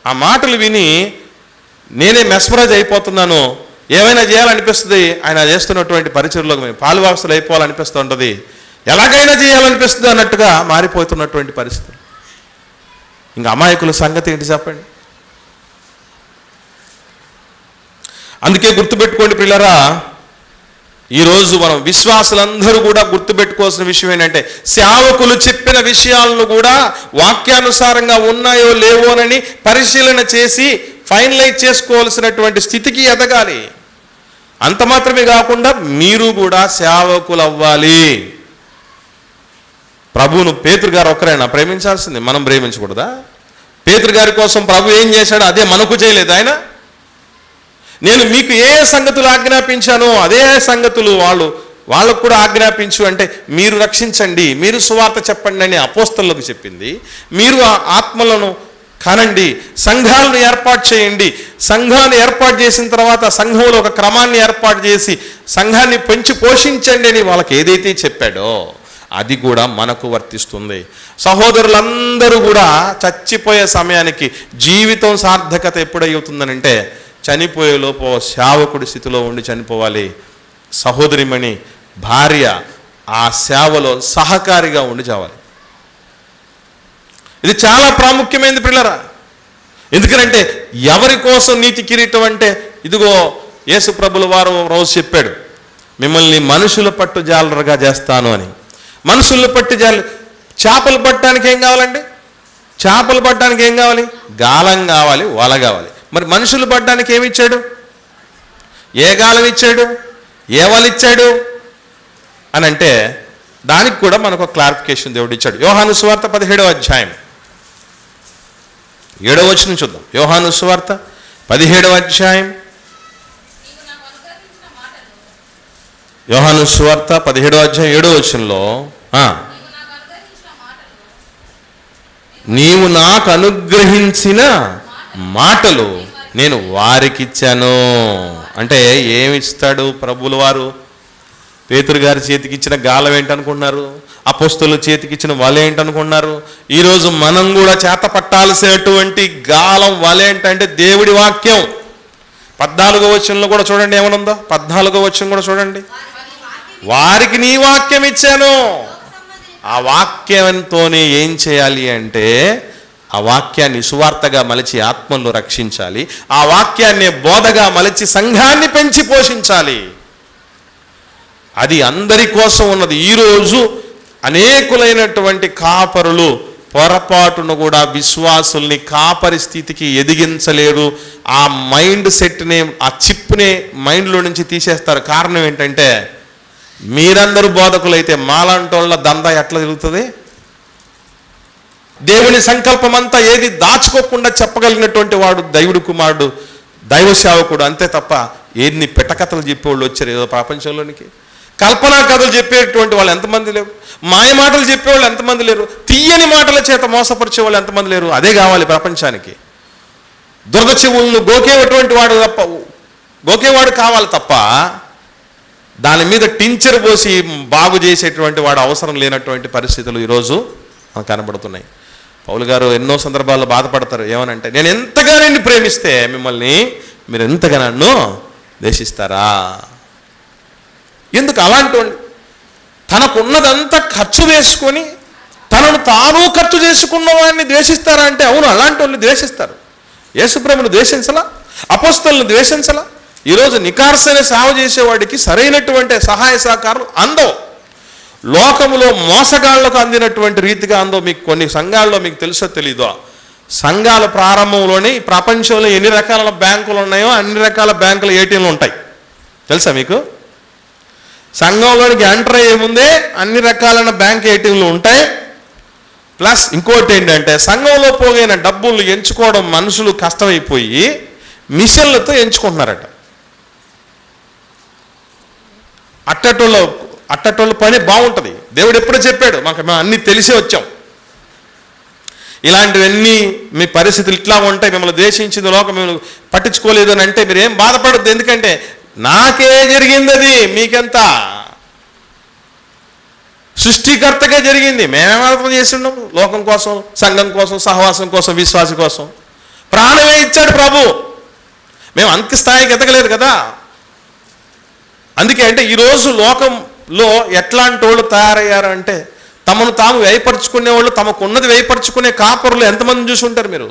ఆ మాటలు విని నేనే మెస్మరైజ్ అయిపోతున్నాను, ఏమైనా చేయాలనిపిస్తుంది, ఆయన చేస్తున్నటువంటి పరిచయంలోకి మేము పాలువాసులు అయిపోవాలనిపిస్తూ ఉంటుంది, ఎలాగైనా చేయాలనిపిస్తుంది అన్నట్టుగా మారిపోతున్నటువంటి పరిస్థితి. ఇంకా అమాయకుల సంగతి ఏంటి చెప్పండి? అందుకే గుర్తుపెట్టుకోండి ప్రియులారా, ఈరోజు మనం విశ్వాసులందరూ కూడా గుర్తుపెట్టుకోవాల్సిన విషయం ఏంటంటే, సేవకులు చెప్పిన విషయాలను కూడా వాక్యానుసారంగా ఉన్నాయో లేవోనని పరిశీలన చేసి ఫైనలైజ్ చేసుకోవాల్సినటువంటి స్థితికి ఎదగాలి. అంత మాత్రమే కాకుండా మీరు కూడా సేవకులు అవ్వాలి. ప్రభువును పేతురు గారు ఒక్కరైనా ప్రేమించాల్సింది, మనం ప్రేమించకూడదా? పేతురు గారి కోసం ప్రభు ఏం చేశాడో అదే మనకు చేయలేదు ఆయన? నేను మీకు ఏ సంగతులు ఆజ్ఞాపించానో అదే సంగతులు వాళ్ళకు కూడా ఆజ్ఞాపించు అంటే, మీరు రక్షించండి, మీరు సువార్త చెప్పండి అని అపోస్తలులకు చెప్పింది. మీరు ఆ ఆత్మలను కనండి, సంఘాలను ఏర్పాటు చేయండి, సంఘాన్ని ఏర్పాటు చేసిన తర్వాత సంఘంలో ఒక క్రమాన్ని ఏర్పాటు చేసి సంఘాన్ని పెంచి పోషించండి అని వాళ్ళకి ఏదైతే చెప్పాడో అది కూడా మనకు వర్తిస్తుంది. సహోదరులందరూ కూడా చచ్చిపోయే సమయానికి జీవితం సార్థకత ఎప్పుడవుతుందనంటే, చనిపోయేలోపు సేవకుడి స్థితిలో ఉండి చనిపోవాలి. సహోదరిమణి భార్య ఆ సేవలో సహకారిగా ఉండి చావాలి. ఇది చాలా ప్రాముఖ్యమైనది పిల్లరా. ఎందుకంటే ఎవరి కోసం నీతి కిరీటం అంటే, ఇదిగో యేసు ప్రభుల వారు రోజు చెప్పాడు, మిమ్మల్ని మనుషుల పట్టు జాలరుగా చేస్తాను అని. మనుషులు పట్టు చేపలు పట్టడానికి ఏం కావాలండి? చేపలు పట్టడానికి ఏం కావాలి? గాలం కావాలి, వల కావాలి. మరి మనుషులు పట్టడానికి ఏమి ఇచ్చాడు? ఏ గాలం ఇచ్చాడు, ఏ వల ఇచ్చాడు అని అంటే, దానికి కూడా మనకు క్లారిఫికేషన్ దేవుడు ఇచ్చాడు. యోహాను సువార్త 17వ అధ్యాయం 7వ వచనం చూద్దాం. యోహాను సువార్త 17వ అధ్యాయం, యోహాను సువార్త 17వ అధ్యాయం 7వ వచనంలో, నీవు నాకు అనుగ్రహించిన మాటలు నేను వారికిచ్చాను. అంటే ఏమిస్తాడు ప్రభువుల వారు? పేతురు గారి చేతికి ఇచ్చిన గాలం ఏంటనుకుంటున్నారు? అపోస్తలుల చేతికి ఇచ్చిన వల ఏంటనుకుంటున్నారు? ఈరోజు మనం కూడా చేత పట్టాల్సినటువంటి గాలం వల ఏంటంటే దేవుడి వాక్యం. 14వ వచనంలో కూడా చూడండి ఏమనుందో. 14వ వచనం కూడా చూడండి. వారికి నీ వాక్యం ఇచ్చాను. ఆ వాక్యంతోనే ఏం చేయాలి అంటే, ఆ వాక్యాన్ని సువార్తగా మలిచి ఆత్మలను రక్షించాలి. ఆ వాక్యాన్ని బోధగా మలిచి సంఘాన్ని పెంచి పోషించాలి. అది అందరి కోసం ఉన్నది. ఈరోజు అనేకులైనటువంటి కాపరులు పొరపాటును కూడా విశ్వాసుల్ని కాపరి స్థితికి ఎదిగించలేరు. ఆ మైండ్ సెట్ని, ఆ చిప్ని మైండ్లో నుంచి తీసేస్తారు. కారణం ఏంటంటే, మీరందరూ బోధకులైతే మాలాంటోళ్ళ దందా ఎట్లా తిరుగుతుంది? దేవుని సంకల్పం అంతా ఏది దాచుకోకుండా చెప్పగలిగినటువంటి వాడు దైవుడు కుమారుడు, దైవ సేవకుడు, అంతే తప్ప ఏన్ని పెట్టకథలు చెప్పేవాళ్ళు వచ్చారు ఏదో ప్రపంచంలోనికి. కల్పనా కథలు చెప్పేటువంటి వాళ్ళు ఎంతమంది లేరు? మాయ మాటలు చెప్పేవాళ్ళు ఎంతమంది లేరు? తీయని మాటల చేత మోసపరిచే వాళ్ళు ఎంతమంది లేరు? అదే కావాలి ప్రపంచానికి. దురద చెవులను గోకేవాడు కావాలి తప్ప దాని మీద టించర్ పోసి బాగు చేసేటువంటి వాడు అవసరం లేనటువంటి పరిస్థితులు ఈరోజు కనబడుతున్నాయి. పౌలు గారు ఎన్నో సందర్భాల్లో బాధపడతారు. ఏమనంటే, నేను ఎంతగా నిన్ను ప్రేమిస్తే మిమ్మల్ని మీరు ఎంతగా నన్ను ద్వేషిస్తారా? ఎందుకు అలాంటి తనకున్నదంతా ఖర్చు వేసుకొని తనను తాను ఖర్చు చేసుకున్న వాడిని ద్వేషిస్తారా అంటే, అవును అలాంటి వాళ్ళని ద్వేషిస్తారు. యేసుప్రభుని ద్వేషించలా, అపోస్తలుని ద్వేషించలా, ఈరోజు నికార్సైన సేవ చేసేవాడికి సరైనటువంటి సహాయ సహకారాలు అందవు. లోకములో మోసగాళ్లకు అందినటువంటి రీతిగా అందో. మీకు కొన్ని సంఘాల్లో మీకు తెలుసో తెలీదో, సంఘాల ప్రారంభంలోనే ప్రపంచంలో ఎన్ని రకాల బ్యాంకులు ఉన్నాయో అన్ని రకాల బ్యాంకుల ఏటీఎంలు ఉంటాయి. తెలుసా మీకు? సంఘంలోనికి ఎంటర్ అయ్యే ముందే అన్ని రకాలైన బ్యాంక్ ఏటీఎంలు ఉంటాయి. ప్లస్ ఇంకోటి ఏంటంటే, సంఘంలో పోగైన డబ్బులు ఎంచుకోవడం మనుషులు కష్టమైపోయి మిషన్లతో ఎంచుకుంటున్నారట. అట్టటోళ్ళ పని బాగుంటుంది. దేవుడు ఎప్పుడో చెప్పాడు, మేము అన్నీ తెలిసే వచ్చాం. ఇలాంటివన్నీ మీ పరిస్థితులు ఇట్లా ఉంటాయి, మిమ్మల్ని ద్వేషించింది లోకం, మిమ్మల్ని పట్టించుకోలేదు అని అంటే మీరు ఏం బాధపడద్దు. ఎందుకంటే నాకే జరిగింది, అది మీకెంత సృష్టికర్తగా జరిగింది. మేమేమాత్రం చేస్తున్నాం లోకం కోసం, సంఘం కోసం, సహవాసం కోసం, విశ్వాసం కోసం. ప్రాణమే ఇచ్చాడు ప్రభు. మేము అంత స్థాయికి ఎదగలేదు కదా. అందుకే అంటే ఈరోజు లోకంలో ఎట్లాంటి వాళ్ళు తయారయ్యారు అంటే, తమను తాము వ్యయపరుచుకునే వాళ్ళు, తమకు ఉన్నది వ్యయపరుచుకునే కాపరులు ఎంతమంది చూసి ఉంటారు మీరు?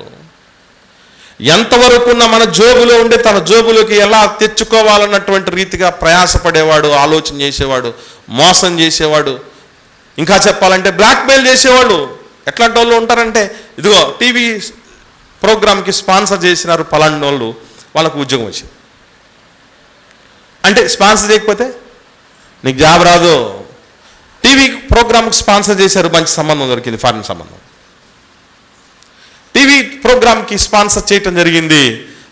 ఎంతవరకు ఉన్న మన జోబులో ఉండే తన జోబులోకి ఎలా తెచ్చుకోవాలన్నటువంటి రీతిగా ప్రయాసపడేవాడు, ఆలోచన చేసేవాడు, మోసం చేసేవాడు, ఇంకా చెప్పాలంటే బ్లాక్మెయిల్ చేసేవాళ్ళు. ఎట్లాంటి వాళ్ళు ఉంటారంటే, ఇదిగో టీవీ ప్రోగ్రామ్కి స్పాన్సర్ చేసినారు పలాంటి వాళ్ళు, వాళ్ళకు ఉద్యోగం వచ్చింది అంటే స్పాన్సర్ చేయకపోతే నీకు జాబ్ రాదు. టీవీ ప్రోగ్రామ్కి స్పాన్సర్ చేశారు, మంచి సంబంధం దొరికింది, ఫారిన్ సంబంధం. టీవీ ప్రోగ్రామ్కి స్పాన్సర్ చేయటం జరిగింది.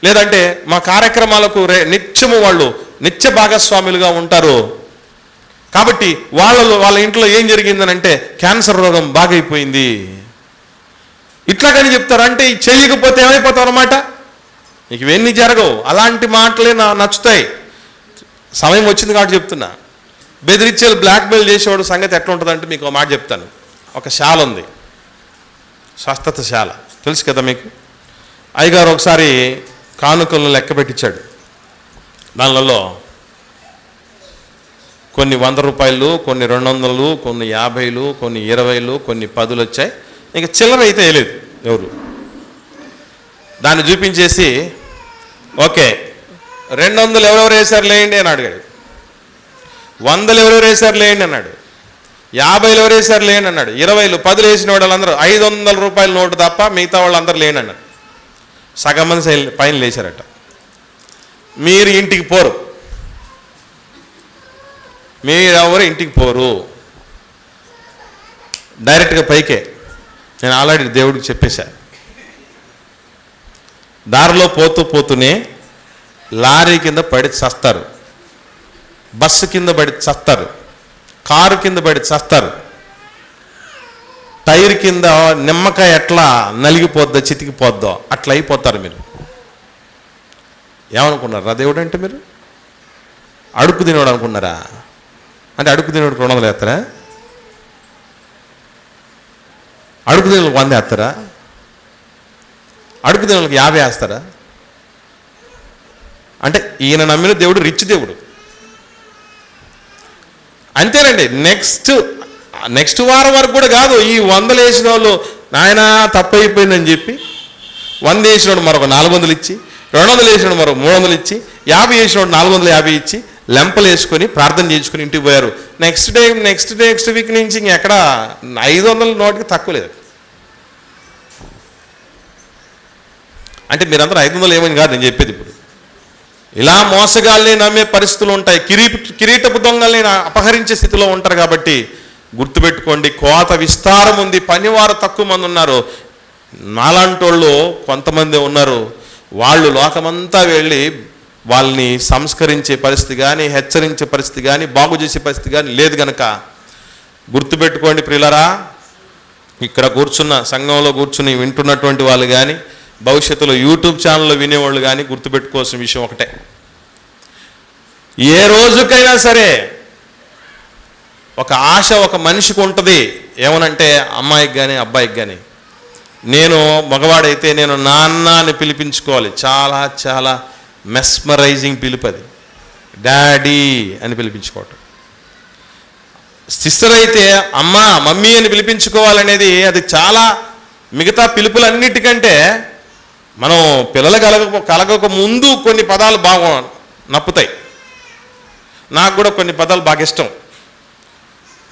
లేదంటే మా కార్యక్రమాలకు నిత్యము వాళ్ళు నిత్య భాగస్వాములుగా ఉంటారు కాబట్టి వాళ్ళ ఇంట్లో ఏం జరిగిందని అంటే క్యాన్సర్ రోగం బాగైపోయింది. ఇట్లాగని చెప్తారు. అంటే చేయకపోతే ఏమైపోతావు అన్నమాట, నీకు ఇవన్నీ జరగవు. అలాంటి మాటలే నచ్చుతాయి. సమయం వచ్చింది కాబట్టి చెప్తున్నా. బెదిరించేలు బ్లాక్మెయిల్ చేసేవాడు సంగతి ఎట్లా ఉంటుందంటే మీకు ఒక మాట చెప్తాను. ఒక శాల ఉంది, స్వస్థత శాల, తెలుసు కదా మీకు. అయ్యగారు ఒకసారి కానుకలను లెక్క పెట్టించాడు. దానిలో కొన్ని 100 రూపాయలు, కొన్ని 200, కొన్ని 50, కొన్ని 20, కొన్ని 10 వచ్చాయి. ఇంకా చిల్లర అయితే వేయలేదు ఎవరు. దాన్ని చూపించేసి ఓకే 200 ఎవరెవరు వేశారు లేండి అని అడిగాడు. 100 ఎవరెవరు వేశారు లేండి అన్నాడు. 50 ఎవరు వేశారు లేండి అన్నాడు. 20, 10 వేసిన వాళ్ళందరూ 500 రూపాయల నోటు తప్ప మిగతా వాళ్ళందరూ లేండి అన్నారు. సగం మంది పైన లేచారట. మీరు ఇంటికి పోరు, మీరెవరు ఇంటికి పోరు, డైరెక్ట్గా పైకే. నేను ఆల్రెడీ దేవుడికి చెప్పేశా. దారిలో పోతూనే లారీ కింద పడి చస్తారు, బస్సు కింద పడి చస్తారు, కారు కింద పడి చస్తారు, టైర్ కింద నిమ్మకాయ ఎట్లా నలిగిపోద్దో చితికిపోద్దో అట్లా అయిపోతారు. మీరు ఏమనుకున్నారా దేవుడు అంటే? మీరు అడుక్కు తినేవాడు అనుకున్నారా? అంటే అడుక్కు తినేవాడికి 200 వేస్తారా? అడుక్కు తినేవాళ్ళకి 100 వేస్తారా? అడుక్కు తినేవాళ్ళకి 50 వేస్తారా? అంటే ఈయన నమ్మిన దేవుడు రిచ్ దేవుడు. అంతేనండి. నెక్స్ట్ వారం వరకు కూడా కాదు. ఈ 100 వేసిన వాళ్ళు నాయన తప్పు అయిపోయిందని చెప్పి 100 వేసినోడు మరొక 400 ఇచ్చి, 200 వేసినోడు మరొక 300 ఇచ్చి, 50 వేసినోడు 450 ఇచ్చి లెంపలు వేసుకొని ప్రార్థన చేసుకుని ఇంటికి పోయారు. నెక్స్ట్ వీక్ నుంచి ఇంకెక్కడ 500 నోటికి తక్కువ లేదు. అంటే మీరందరూ 500 ఏమని కాదు నేను చెప్పేది. ఇప్పుడు ఇలా మోసగాల్ని నమ్మే పరిస్థితులు ఉంటాయి. కిరీటపు దొంగల్ని అపహరించే స్థితిలో ఉంటారు. కాబట్టి గుర్తుపెట్టుకోండి, కోత విస్తారం ఉంది, పనివారు తక్కువ మంది ఉన్నారు. నాలాంటి వాళ్ళు కొంతమంది ఉన్నారు. వాళ్ళు లోకమంతా వెళ్ళి వాళ్ళని సంస్కరించే పరిస్థితి కానీ, హెచ్చరించే పరిస్థితి కానీ, బాగు చేసే పరిస్థితి కానీ లేదు. గనక గుర్తుపెట్టుకోండి ప్రియులరా, ఇక్కడ కూర్చున్న సంఘంలో కూర్చుని వింటున్నటువంటి వాళ్ళు కానీ, భవిష్యత్తులో యూట్యూబ్ ఛానల్లో వినేవాళ్ళు కానీ గుర్తుపెట్టుకోవాల్సిన విషయం ఒకటే. ఏ రోజుకైనా సరే ఒక ఆశ ఒక మనిషికి ఉంటుంది. ఏమనంటే అమ్మాయికి కానీ అబ్బాయికి కానీ, నేను మగవాడైతే నేను నాన్న అని పిలిపించుకోవాలి. చాలా చాలా మెస్మరైజింగ్ పిలుపు అది, డాడీ అని పిలిపించుకోవటం. సిస్టర్ అయితే అమ్మ మమ్మీ అని పిలిపించుకోవాలనేది అది చాలా మిగతా పిలుపులన్నిటికంటే మనం పిల్లలు కలగక ముందు కొన్ని పదాలు నప్పుతాయి. నాకు కూడా కొన్ని పదాలు బాగా ఇష్టం.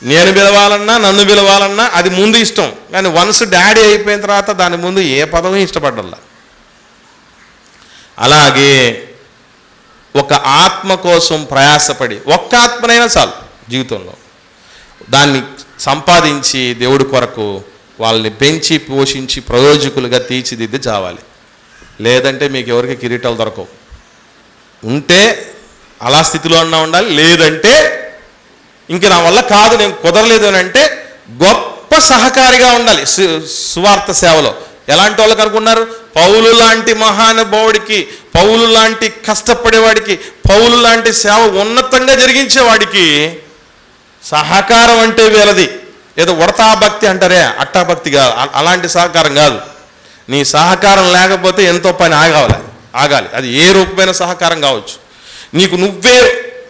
నేను పిలవాలన్నా నన్ను పిలవాలన్నా అది ముందు ఇష్టం, కానీ వన్స్ డాడీ అయిపోయిన తర్వాత దాని ముందు ఏ పదవి ఇష్టపడ్డల్లా. అలాగే ఒక ఆత్మ కోసం ప్రయాసపడి, ఒక్క ఆత్మనైనా చాలు జీవితంలో, దాన్ని సంపాదించి దేవుడి కొరకు వాళ్ళని పెంచి పోషించి ప్రయోజకులుగా తీర్చిదిద్ది చావాలి. లేదంటే మీకు ఎవరికి కిరీటాలు దొరకవు. ఉంటే అలా స్థితిలో అన్నా ఉండాలి, లేదంటే ఇంక నా వల్ల కాదు, నేను కుదరలేదు అని అంటే గొప్ప సహకారిగా ఉండాలి సువార్త సేవలో. ఎలాంటి వాళ్ళకి అనుకున్నారు? పౌలు లాంటి మహానుభావుడికి, పౌలు లాంటి కష్టపడేవాడికి, పౌలు లాంటి సేవ ఉన్నతంగా జరిగించేవాడికి సహకారం అంటే వీళ్ళది. ఏదో ఉడతా భక్తి అంటారే, అట్టా భక్తి కాదు, అలాంటి సహకారం కాదు. నీ సహకారం లేకపోతే ఎంతో పని ఆగాలి. అది ఏ రూపమైన సహకారం కావచ్చు. నీకు నువ్వే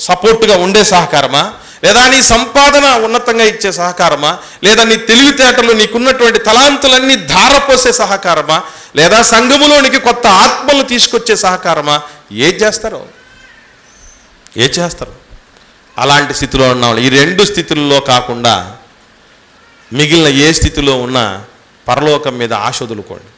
సపోర్టుగా ఉండే సహకారమా, లేదా నీ సంపాదన ఉన్నతంగా ఇచ్చే సహకారమా, లేదా నీ తెలివితేటలు నీకున్నటువంటి తలాంతులన్నీ ధారపోసే సహకారమా, లేదా సంఘములోనికి కొత్త ఆత్మలు తీసుకొచ్చే సహకారమా? ఏం చేస్తారు? అలాంటి స్థితిలో ఉన్నవాళ్ళు ఈ రెండు స్థితుల్లో కాకుండా మిగిలిన ఏ స్థితిలో ఉన్నా పరలోకం మీద ఆశ వదులుకోండి.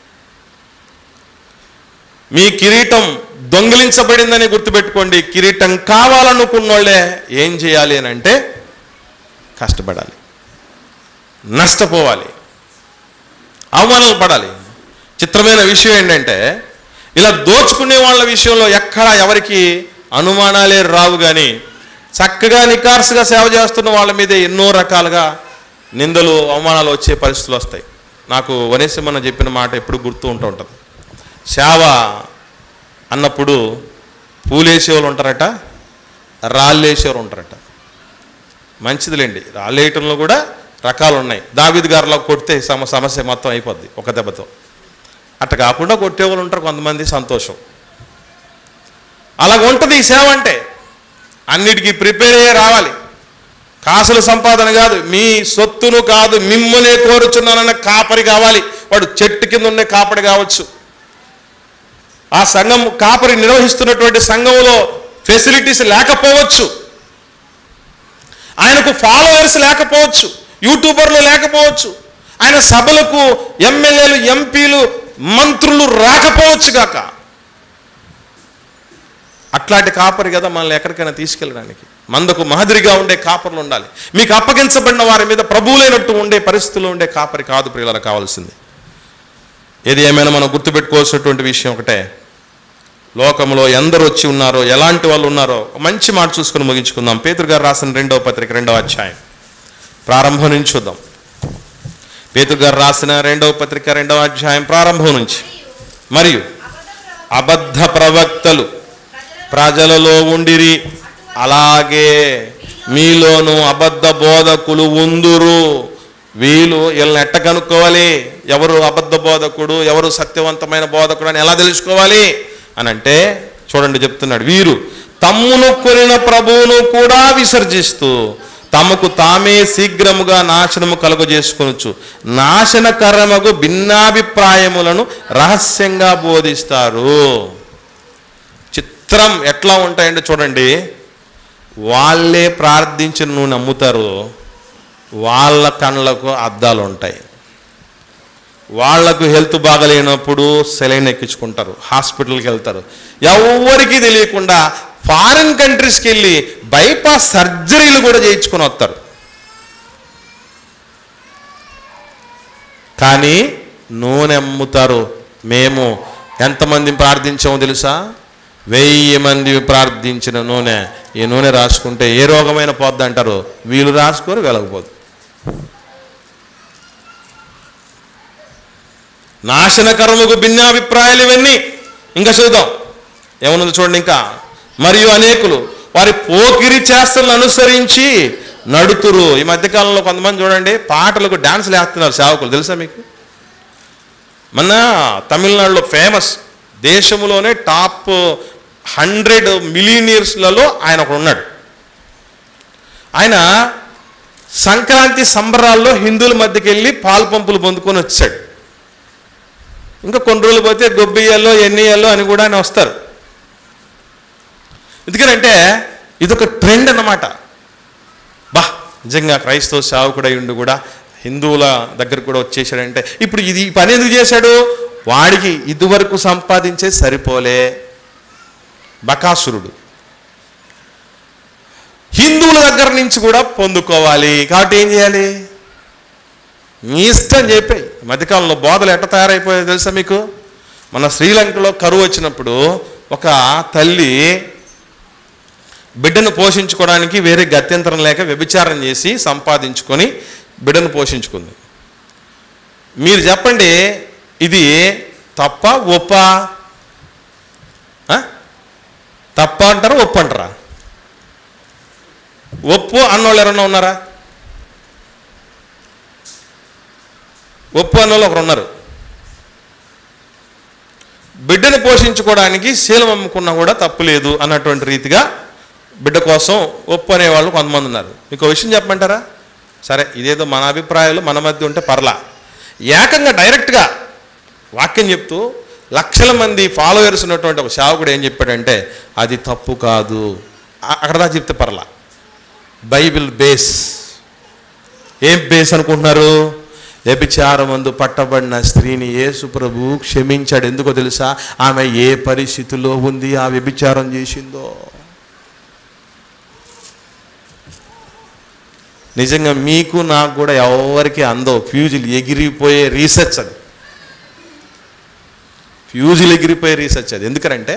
మీ కిరీటం దొంగిలించబడిందని గుర్తుపెట్టుకోండి. కిరీటం కావాలనుకున్నోళ్ళే ఏం చేయాలి అని అంటే కష్టపడాలి, నష్టపోవాలి, అవమానాలు పడాలి. చిత్రమైన విషయం ఏంటంటే, ఇలా దోచుకునే వాళ్ళ విషయంలో ఎక్కడా ఎవరికి అనుమానాలే రావు, కానీ చక్కగా నికార్సుగా సేవ చేస్తున్న వాళ్ళ మీద ఎన్నో రకాలుగా నిందలు అవమానాలు వచ్చే పరిస్థితులు వస్తాయి. నాకు వనేశమన్న చెప్పిన మాట ఎప్పుడు గుర్తు ఉంటుంది. సేవ అన్నప్పుడు పూలేసేవాళ్ళు ఉంటారట, రాళ్ళేసేవారు ఉంటారట. మంచిదిలేండి, రాళ్ళేయటంలో కూడా రకాలు ఉన్నాయి. దావీదు గారిలో కొడితే సమస్య మొత్తం అయిపోద్ది ఒక దెబ్బతో. అట్ట కాకుండా కొట్టేవాళ్ళు ఉంటారు కొంతమంది, సంతోషం. అలాగ ఉంటుంది ఈ సేవ అంటే. అన్నిటికీ ప్రిపేర్ అయ్యే రావాలి. కాసుల సంపాదన కాదు, మీ సొత్తును కాదు, మిమ్మల్నే కోరుచున్నానన్న కాపరి కావాలి. వాడు చెట్టు కింద ఉండే కాపరి కావచ్చు. ఆ సంఘం కాపరి నిర్వహిస్తున్నటువంటి సంఘంలో ఫెసిలిటీస్ లేకపోవచ్చు, ఆయనకు ఫాలోవర్స్ లేకపోవచ్చు, యూట్యూబర్లు లేకపోవచ్చు, ఆయన సభలకు ఎమ్మెల్యేలు, ఎంపీలు, మంత్రులు రాకపోవచ్చు గాక. అట్లాంటి కాపరి కదా మనల్ని ఎక్కడికైనా తీసుకెళ్ళడానికి. మందకు మాదిరిగా ఉండే కాపర్లు ఉండాలి. మీకు అప్పగించబడిన వారి మీద ప్రభువులైనట్టు ఉండే పరిస్థితుల్లో ఉండే కాపరి కాదు ప్రియులకు కావాల్సింది. ఏది ఏమైనా మనం గుర్తుపెట్టుకోవాల్సినటువంటి విషయం ఒకటే, లోకంలో ఎందరు వచ్చి ఉన్నారో, ఎలాంటి వాళ్ళు ఉన్నారో మంచి మాట చూసుకుని ముగించుకుందాం. పేతురు గారు రాసిన 2వ పత్రిక 2వ అధ్యాయం ప్రారంభం నుంచి చూద్దాం. పేతురు గారు రాసిన 2వ పత్రిక 2వ అధ్యాయం ప్రారంభం నుంచి. మరియు అబద్ధ ప్రవక్తలు ప్రజలలో ఉండిరి, అలాగే మీలోను అబద్ధ బోధకులు ఉందురు. వీళ్ళని ఎట్ట కనుక్కోవాలి? ఎవరు అబద్ధ బోధకుడు, ఎవరు సత్యవంతమైన బోధకుడు అని ఎలా తెలుసుకోవాలి అని అంటే చూడండి, చెప్తున్నాడు. వీరు తమ్మును కొనిన ప్రభువును కూడా విసర్జిస్తూ తమకు తామే శీఘ్రముగా నాశనము కలుగజేసుకొనొచ్చు నాశనకరమగు భిన్నాభిప్రాయములను రహస్యంగా బోధిస్తారు. చిత్రం ఎట్లా ఉంటాయంటే చూడండి, వాళ్ళే ప్రార్థించి నువ్వు నమ్ముతారు, వాళ్ళ కళ్ళకు అద్దాలు ఉంటాయి. వాళ్లకు హెల్త్ బాగలేనప్పుడు సెలైన్ ఎక్కించుకుంటారు, హాస్పిటల్కి వెళ్తారు. ఎవరికి తెలియకుండా ఫారిన్ కంట్రీస్కి వెళ్ళి బైపాస్ సర్జరీలు కూడా చేయించుకొని వస్తారు. కానీ నూనె అమ్ముతారు. మేము ఎంతమంది ప్రార్థించామో తెలుసా? 1000 మంది ప్రార్థించిన నూనె. ఈ నూనె రాసుకుంటే ఏ రోగమైన పోద్ది అంటారు, వీళ్ళు రాసుకోరు, వెలగపోదు. నాశనకరముకు భిన్నాభిప్రాయాలు ఇవన్నీ. ఇంకా చూద్దాం ఏమన్నది చూడండి. ఇంకా మరియు అనేకులు వారి పోకిరి చేష్టలను అనుసరించి నడుతురు. ఈ మధ్యకాలంలో కొంతమంది చూడండి పాటలకు డాన్సులు వేస్తున్నారు సేవకులు, తెలుసా మీకు? మొన్న తమిళనాడులో ఫేమస్, దేశంలోనే టాప్ 100 మిలియనీర్స్లలో ఆయన ఒకడు ఉన్నాడు. ఆయన సంక్రాంతి సంబరాల్లో హిందువుల మధ్యకి వెళ్ళి పాలు పంపులు పొందుకొని వచ్చాడు. ఇంకా కొన్ని రోజులు పోతే గొబ్బియ్యాల్లో ఎన్నియ్యాల్లో అని కూడా ఆయన వస్తారు. ఎందుకంటే ఇదొక ట్రెండ్ అన్నమాట. నిజంగా క్రైస్తవ సేవకుడై ఉండి కూడా హిందువుల దగ్గర కూడా వచ్చేసాడంటే ఇప్పుడు ఇది పని ఎందుకు చేశాడు? వాడికి ఇదివరకు సంపాదించే సరిపోలే. బకాసురుడు హిందువుల దగ్గర నుంచి కూడా పొందుకోవాలి కాబట్టి ఏం చేయాలి? మీ ఇష్టం చెప్పాయి. మధ్యకాలంలో బోధలు ఎట్లా తయారైపోయాయో తెలుసా మీకు? మన శ్రీలంకలో కరువు వచ్చినప్పుడు ఒక తల్లి బిడ్డను పోషించుకోవడానికి వేరే గత్యంతరం లేక వ్యభిచారం చేసి సంపాదించుకొని బిడ్డను పోషించుకుంది. మీరు చెప్పండి, ఇది తప్ప ఒప్ప? తప్ప అంటారా ఒప్పు అంటారా? ఒప్పు అన్నోళ్ళు ఎవరన్నా ఉన్నారా? ఒప్పు అన్నోళ్ళు ఒకరు ఉన్నారు. బిడ్డను పోషించుకోవడానికి శీలం అమ్ముకున్నా కూడా తప్పు లేదు అన్నటువంటి రీతిగా బిడ్డ కోసం ఒప్పు అనేవాళ్ళు కొంతమంది ఉన్నారు. మీకు విషయం చెప్పమంటారా? సరే, ఇదేదో మన అభిప్రాయాలు మన మధ్య ఉంటే పర్లా. ఏకంగా డైరెక్ట్గా వాక్యం చెప్తూ లక్షల మంది ఫాలోవర్స్ ఉన్నటువంటి ఒక సేవకుడు ఏం చెప్పాడంటే అది తప్పు కాదు. అక్కడ దా చెప్తే పర్లా. Bible base. ఏం బేస్ అనుకుంటున్నారు? వ్యభిచారమందు పట్టబడిన స్త్రీని యేసు ప్రభు క్షమించాడు. ఎందుకో తెలుసా? ఆమె ఏ పరిస్థితిలో ఉంది, ఆ వ్యభిచారం చేసిందో. నిజంగా మీకు నాకు కూడా ఎవరికి అందో. ఫ్యూజులు ఎగిరిపోయే రీసెర్చ్ అది. ఫ్యూజులు ఎగిరిపోయే రీసెర్చ్ అది. ఎందుకంటే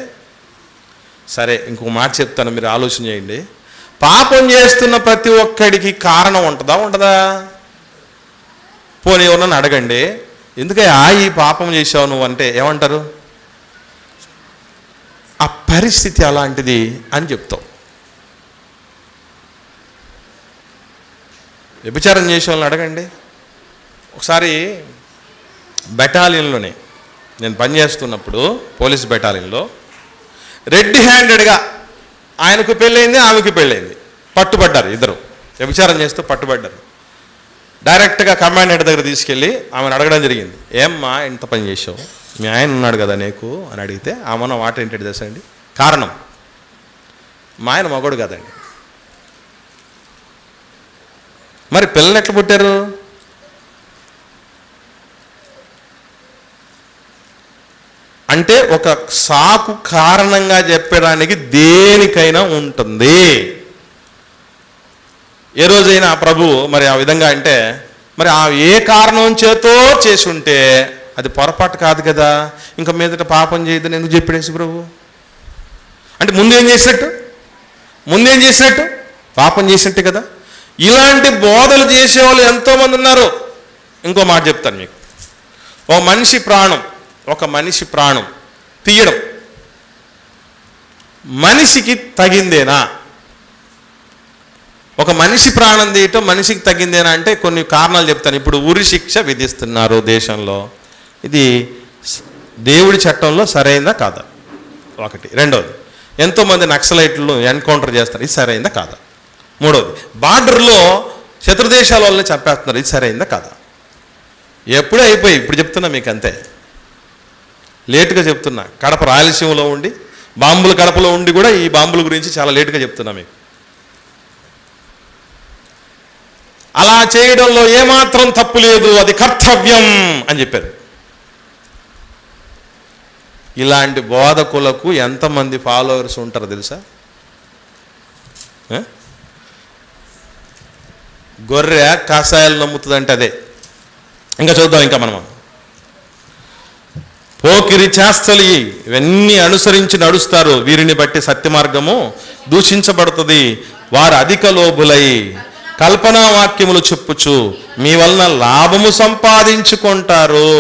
సరే, ఇంకొక మాట చెప్తాను, మీరు ఆలోచన చేయండి. పాపం చేస్తున్న ప్రతి ఒక్కడికి కారణం ఉంటుందా ఉండదా? పోనీ ఎవరన్నా అడగండి, ఎందుకయ్యా ఈ పాపం చేసావు నువ్వు అంటే ఏమంటారు? ఆ పరిస్థితి అలాంటిది అని చెప్తావు. వ్యభిచారం చేసే వాళ్ళని అడగండి. ఒకసారి బెటాలియన్లోనే నేను పనిచేస్తున్నప్పుడు పోలీస్ బెటాలియన్లో రెడ్ హ్యాండెడ్గా ఆయనకు పెళ్ళయింది, ఆమెకు పెళ్ళయింది. పట్టుబడ్డారు ఇద్దరు, వ్యభిచారం చేస్తూ పట్టుబడ్డారు. డైరెక్ట్గా కమాండెంట్ దగ్గర తీసుకెళ్ళి ఆమెను అడగడం జరిగింది, ఏమ్మా ఇంత పని చేసావు, మీ ఆయన ఉన్నాడు కదా నీకు అని అడిగితే ఆమె మాట ఏంటంటే తెలుసా అండి? కారణం, మా ఆయన మగోడు కదండి. మరి పిల్లలు ఎట్లా పుట్టారు? అంటే ఒక సాకు కారణంగా చెప్పడానికి దేనికైనా ఉంటుంది. ఏ రోజైనా ప్రభు మరి ఆ విధంగా అంటే మరి ఆ ఏ కారణం చేతో చేసి ఉంటే అది పొరపాటు కాదు కదా. ఇంకా మీదట పాపం చేయదని ఎందుకు చెప్పాడేసి ప్రభు? అంటే ముందేం చేసినట్టు పాపం చేసినట్టే కదా. ఇలాంటి బోధలు చేసేవాళ్ళు ఎంతోమంది ఉన్నారు. ఇంకో మాట చెప్తాను మీకు. ఒక మనిషి ప్రాణం తీయడం మనిషికి తగిందేనా? ఒక మనిషి ప్రాణం తీయటం మనిషికి తగ్గిందేనా అంటే కొన్ని కారణాలు చెప్తాను. ఇప్పుడు ఉరి శిక్ష విధిస్తున్నారు దేశంలో, ఇది దేవుడి చట్టంలో సరైందా కాదా? ఒకటి. రెండవది, ఎంతోమంది నక్సలైట్లు ఎన్కౌంటర్ చేస్తారు, ఇది సరైందా కాదా? మూడవది, బార్డర్లో శత్రుదేశాల వాళ్ళని చంపేస్తున్నారు, ఇది సరైందా కాదా? ఎప్పుడూ అయిపోయి ఇప్పుడు చెప్తున్నా మీకు, అంతే లేటుగా చెప్తున్నా. కడప రాయలసీమలో ఉండి బాంబులు కడపలో ఉండి కూడా ఈ బాంబుల గురించి చాలా లేటుగా చెప్తున్నా మీకు. అలా చేయడంలో ఏమాత్రం తప్పు లేదు, అది కర్తవ్యం అని చెప్పారు. ఇలాంటి బోధకులకు ఎంతమంది ఫాలోవర్స్ ఉంటారో తెలుసా? గొర్రె కాసాయాలు నమ్ముతుందంటే అదే. ఇంకా చూద్దాం. ఇంకా మనం పోకిరి చేస్తలు ఇవన్నీ అనుసరించి నడుస్తారు, వీరిని బట్టి సత్య మార్గము దూషించబడుతుంది. వారు అధిక లోబులై కల్పనా వాక్యములు చెప్పుచు మీ వలన లాభము సంపాదించుకుంటారు.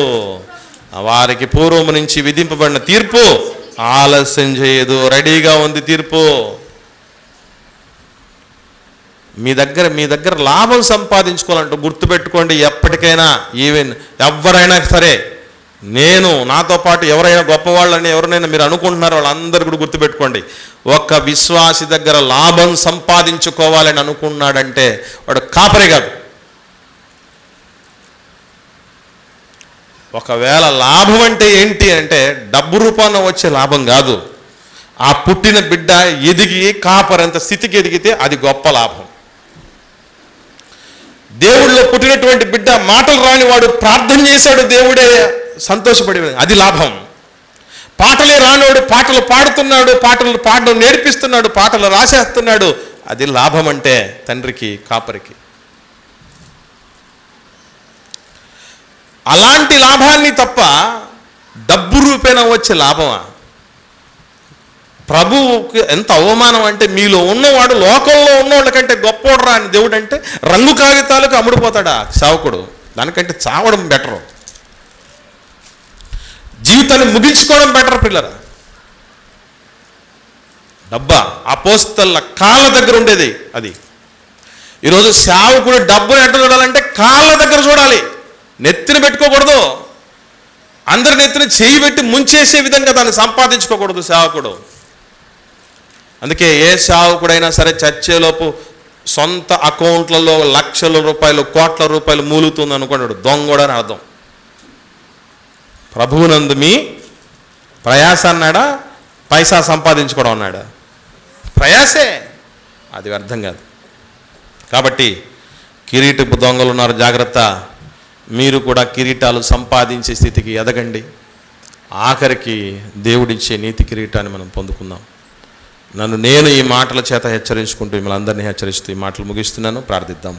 వారికి పూర్వము నుంచి విధింపబడిన తీర్పు ఆలస్యం చేయదు, రెడీగా ఉంది తీర్పు. మీ దగ్గర లాభం సంపాదించుకోవాలంటూ గుర్తుపెట్టుకోండి. ఎప్పటికైనా ఈవెన్ ఎవరైనా సరే, నేను నాతో పాటు ఎవరైనా గొప్పవాళ్ళని ఎవరినైనా మీరు అనుకుంటున్నారో వాళ్ళందరూ కూడా గుర్తుపెట్టుకోండి. ఒక విశ్వాసి దగ్గర లాభం సంపాదించుకోవాలని అనుకున్నాడంటే వాడు కాపరే కాదు. ఒకవేళ లాభం అంటే ఏంటి అంటే డబ్బు రూపాన వచ్చే లాభం కాదు, ఆ పుట్టిన బిడ్డ ఎదిగి కాపరంత స్థితికి ఎదిగితే అది గొప్ప లాభం. దేవుడిలో పుట్టినటువంటి బిడ్డ మాటలు రాని వాడు ప్రార్థన చేశాడు, దేవుడే సంతోషపడి, అది లాభం. పాటలే రానివాడు పాటలు పాడుతున్నాడు, పాటలు పాడడం నేర్పిస్తున్నాడు, పాటలు రాసేస్తున్నాడు, అది లాభం అంటే తండ్రికి, కాపరికి. అలాంటి లాభాన్ని తప్ప డబ్బు రూపేణ వచ్చే లాభమా? ప్రభువుకి ఎంత అవమానం అంటే, మీలో ఉన్నవాడు లోకంలో ఉన్నవాళ్ళ కంటే గొప్పవాడు రా అని దేవుడు అంటే రంగు కాగితాలకు అమ్ముడుపోతాడా సేవకుడు? దానికంటే చావడం బెటరు, జీవితాన్ని ముగించుకోవడం బెటర్ పిల్లరా. డబ్బా అపోస్తల కాళ్ళ దగ్గర ఉండేది అది. ఈరోజు సేవకుడు డబ్బును ఎట్లా చూడాలంటే కాళ్ళ దగ్గర చూడాలి, నెత్తిన పెట్టుకోకూడదు. అందరి నెత్తిన చేయి పెట్టి ముంచేసే విధంగా దాన్ని సంపాదించుకోకూడదు సేవకుడు. అందుకే ఏ సేవకుడైనా సరే చచ్చేలోపు సొంత అకౌంట్లలో లక్షల రూపాయలు, కోట్ల రూపాయలు మూలుగుతుంది అనుకున్నాడు, దొంగడు అని అర్థం. ప్రభువునందు మీ ప్రయాస అన్నాడా, పైసా సంపాదించుకోవడం అన్నాడా? ప్రయాసే, అది అర్థం కాదు. కాబట్టి కిరీటపు దొంగలు ఉన్నారు, జాగ్రత్త. మీరు కూడా కిరీటాలు సంపాదించే స్థితికి ఎదగండి. ఆఖరికి దేవుడిచ్చే నీతి కిరీటాన్ని మనం పొందుకుందాం. నేను ఈ మాటల చేత హెచ్చరించుకుంటూ మిమ్మల్ని అందరినీ హెచ్చరిస్తూ ఈ మాటలు ముగిస్తున్నాను. ప్రార్థిద్దాం.